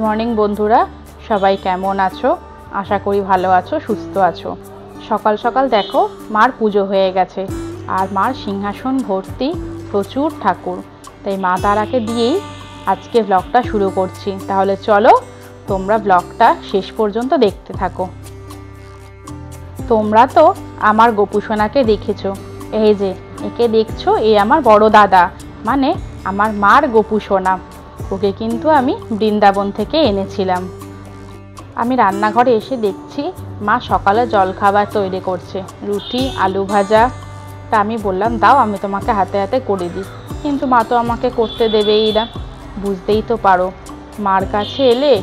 Morning বন্ধুরা, সবাই কেমন আছো? আশা করি ভালো আছো, সুস্থ আছো। সকাল সকাল দেখো মার পুজো হয়ে গেছে, আর মার সিংহাসন ভর্তি প্রচুর ঠাকুর। তাই মা তারাকে দিয়েই আজকে ব্লগটা শুরু করছি। তাহলে চলো তোমরা ব্লগটা শেষ পর্যন্ত দেখতে থাকো। তোমরা তো আমার গোপুসোনাকে দেখেছো, এই যে একে দেখছো, এ আমার বড় দাদা, মানে আমার মার গোপুসোনা। ওকে কিন্তু আমি বৃন্দাবন থেকে এনেছিলাম। আমি রান্নাঘরে এসে দেখছি মা সকালে জলখাবার তৈরি করছে, রুটি আলু ভাজা। তা আমি বললাম দাও, আমি তোমাকে হাতে হাতে করে দিই। কিন্তু মা তো আমাকে করতে দেবেই না। বুঝতেই তো পারো, মার কাছে এলে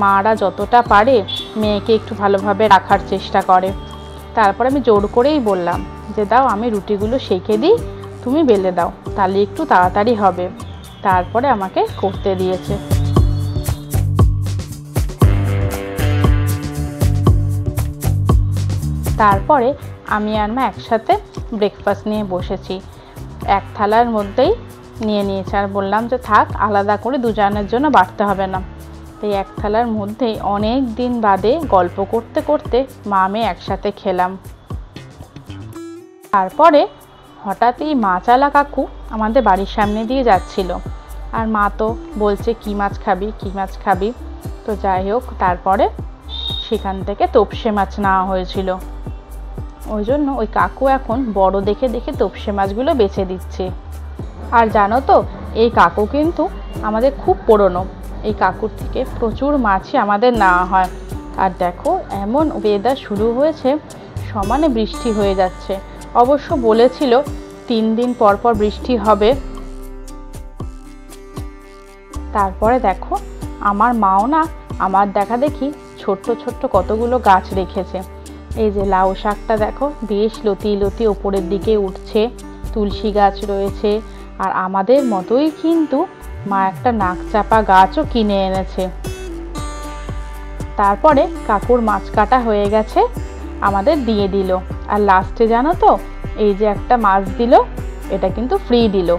মারা যতটা পারে মেয়েকে একটু ভালোভাবে রাখার চেষ্টা করে। তারপর আমি জোর করেই বললাম যে দাও, আমি রুটিগুলো সেঁকে দিই, তুমি বেলে দাও, তাহলে একটু তাড়াতাড়ি হবে। তারপরে আমাকে করতে দিয়েছে। তারপরে আমি আর মা একসাথে ব্রেকফাস্ট নিয়ে বসেছি। এক থালার মধ্যেই নিয়ে নিয়েছি, আর বললাম যে থাক, আলাদা করে দুজনের জন্য বাড়তে হবে না। তাই এক থালার মধ্যেই অনেক দিন বাদে গল্প করতে করতে মা মেয়ে একসাথে খেলাম। তারপরে হঠাৎই মাছওয়ালা কাকু আমাদের বাড়ির সামনে দিয়ে যাচ্ছিল, আর মা তো বলছে কি মাছ খাবি, কি মাছ খাবি। তো যাই হোক, তারপরে সেখান থেকে তোপসে মাছ নেওয়া হয়েছিল। ওই জন্য ওই কাকু এখন বড় দেখে দেখে তোপসে মাছগুলো বেছে দিচ্ছে। আর জানো তো, এই কাকু কিন্তু আমাদের খুব পুরনো। এই কাকুর থেকে প্রচুর মাছই আমাদের নেওয়া হয়। আর দেখো, এমন ওয়েদার শুরু হয়েছে, সমানে বৃষ্টি হয়ে যাচ্ছে। অবশ্য বলেছিল 3 দিন পর পর বৃষ্টি হবে। তারপরে দেখো, আমার মাও না আমার দেখা দেখি ছোট্ট ছোট্ট কতগুলো গাছ রেখেছে। এই যে লাউ শাকটা দেখো, বেশ লতি লতি ওপরের দিকে উঠছে। তুলসী গাছ রয়েছে, আর আমাদের মতোই কিন্তু মা একটা নাকচাপা গাছও কিনে এনেছে। তারপরে কাকুর মাছ কাটা হয়ে গেছে, আমাদের দিয়ে দিল। আর লাস্টে জানো তো, এই যে একটা মাছ দিল, এটা কিন্তু ফ্রি দিল।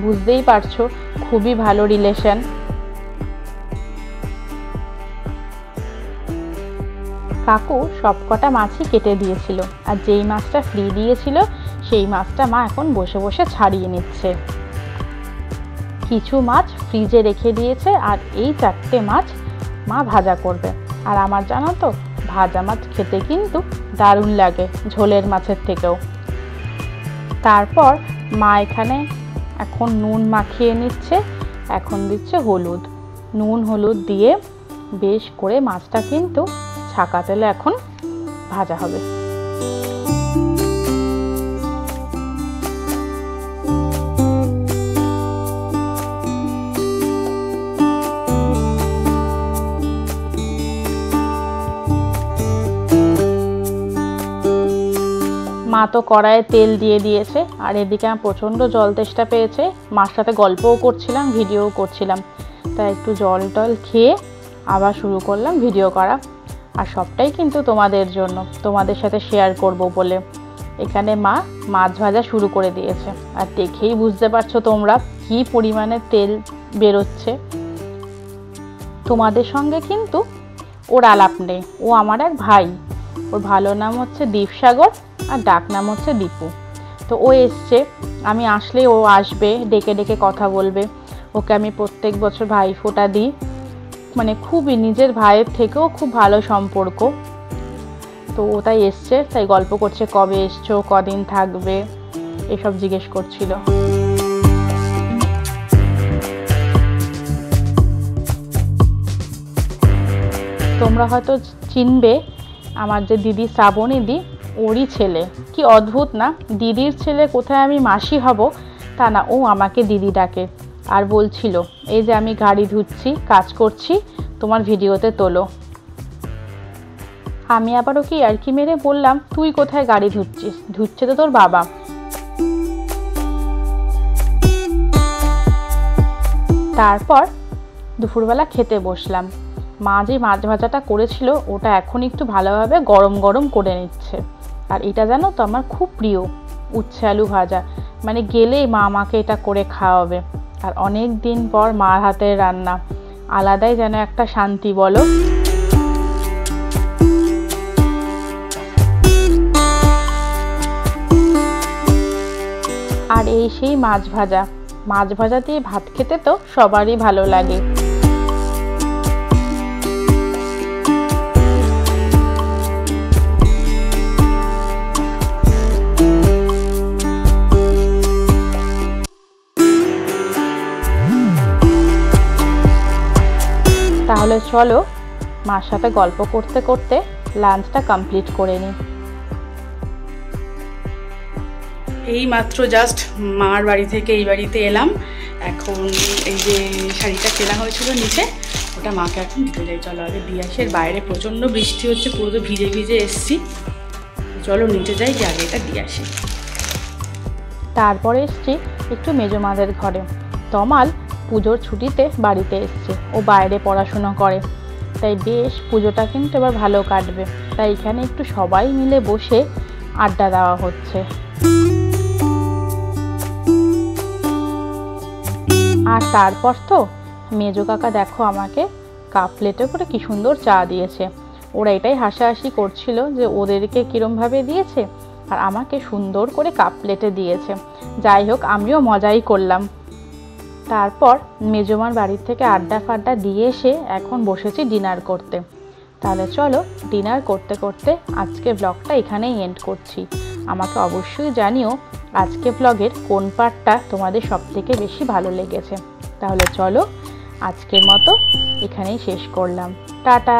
বুঝতেই পারছো, খুবই ভালো রিলেশন। কাকু সবকটা মাছই কেটে দিয়েছিল, আর যেই মাছটা ফ্রি দিয়েছিল সেই মাছটা মা এখন বসে বসে ছাড়িয়ে নিচ্ছে। কিছু মাছ ফ্রিজে রেখে দিয়েছে, আর এই 4টে মাছ মা ভাজা করবে। আর আমার জানো তো, ভাজা মাছ খেতে কিন্তু দারুণ লাগে ঝোলের মাছের থেকেও। তারপর মা এখানে এখন নুন মাখিয়ে নিচ্ছে, এখন দিচ্ছে হলুদ। নুন হলুদ দিয়ে বেশ করে মাছটা কিন্তু ছাকা তেলে এখন ভাজা হবে। মা তো কড়াইয়ে তেল দিয়ে দিয়েছে, আর এদিকে আমার প্রচণ্ড জল তেষ্টা পেয়েছে। মার সাথে গল্পও করছিলাম, ভিডিওও করছিলাম। তাই একটু জল টল খেয়ে আবার শুরু করলাম ভিডিও করা। আর সবটাই কিন্তু তোমাদের জন্য, তোমাদের সাথে শেয়ার করব বলে। এখানে মা মাছ ভাজা শুরু করে দিয়েছে, আর দেখেই বুঝতে পারছো তোমরা কি পরিমাণে তেল বেরোচ্ছে। তোমাদের সঙ্গে কিন্তু ওর আলাপ নেই, ও আমার এক ভাই। ওর ভালো নাম হচ্ছে দীপসাগর, আর ডাক নাম হচ্ছে দীপু। তো ও এসছে, আমি আসলে ও আসবে, ডেকে ডেকে কথা বলবে। ওকে আমি প্রত্যেক বছর ভাইফোঁটা দিই, মানে খুবই নিজের ভাইয়ের থেকেও খুব ভালো সম্পর্ক। তো ও তাই এসছে, তাই গল্প করছে, কবে এসছো, কদিন থাকবে, এসব জিজ্ঞেস করছিল। তোমরা হয়তো চিনবে আমার যে দিদি শ্রাবণী দি, ওরই ছেলে। কি অদ্ভুত না, দিদির ছেলে কোথায় আমি মাসি হব তা না, ও আমাকে দিদি ডাকে। আর বলছিল এই যে আমি গাড়ি ধুচ্ছি, কাজ করছি, তোমার ভিডিওতে তোলো। আমি আবারও কি আর কি মেরে বললাম, তুই কোথায় গাড়ি ধুচ্ছিস, ধুচ্ছে তো তোর বাবা। তারপর দুপুরবেলা খেতে বসলাম। মা যে মাছ ভাজাটা করেছিল, ওটা এখন একটু ভালোভাবে গরম গরম করে নিচ্ছে। আর এটা জানো তো আমার খুব প্রিয়, উচ্ছে আলু ভাজা। মানে গেলেই মা আমাকে এটা করে খাওয়াবে। আর অনেক দিন পর মার হাতের রান্না, আলাদাই যেন একটা শান্তি বলো। আর এই সেই মাছ ভাজা দিয়ে ভাত খেতে তো সবারই ভালো লাগে। তাহলে চলো মার সাথে গল্প করতে করতে লাঞ্চটা কমপ্লিট করে নিই। এই মাত্র জাস্ট মার বাড়ি থেকে এই বাড়িতে এলাম। এখন এই যে শাড়িটা কেনা হয়েছিল নিচে, ওটা মাকে এখন দিতে যাই। চলো আগে দিয়ে আসি। বাইরে প্রচণ্ড বৃষ্টি হচ্ছে, পুরো তো ভিজে ভিজে এসছি। চলো নিচে যাই, যে আগে এটা দিয়ে আসি। তারপরে এসছি একটু মেজমাদের ঘরে। তমাল পুজোর ছুটিতে বাড়িতে এসছে, ও বাইরে পড়াশুনো করে, তাই বেশ পুজোটা কিন্তু এবার ভালো কাটবে। তাই এখানে একটু সবাই মিলে বসে আড্ডা দেওয়া হচ্ছে। আর তারপর তো মেজো কাকা দেখো আমাকে কাপ প্লেটে করে কি সুন্দর চা দিয়েছে। ওরা এটাই হাসাহাসি করছিল যে ওদেরকে কিরমভাবে দিয়েছে আর আমাকে সুন্দর করে কাপ প্লেটে দিয়েছে। যাই হোক, আমিও মজাই করলাম। তারপর মেজমার বাড়ির থেকে আড্ডা ফাড্ডা দিয়ে এসে এখন বসেছি ডিনার করতে। তাহলে চলো ডিনার করতে করতে আজকে ব্লগটা এখানেই এন্ড করছি। আমাকে অবশ্যই জানিও আজকে ব্লগের কোন পার্টটা তোমাদের সবথেকে বেশি ভালো লেগেছে। তাহলে চলো আজকের মতো এখানেই শেষ করলাম। টাটা।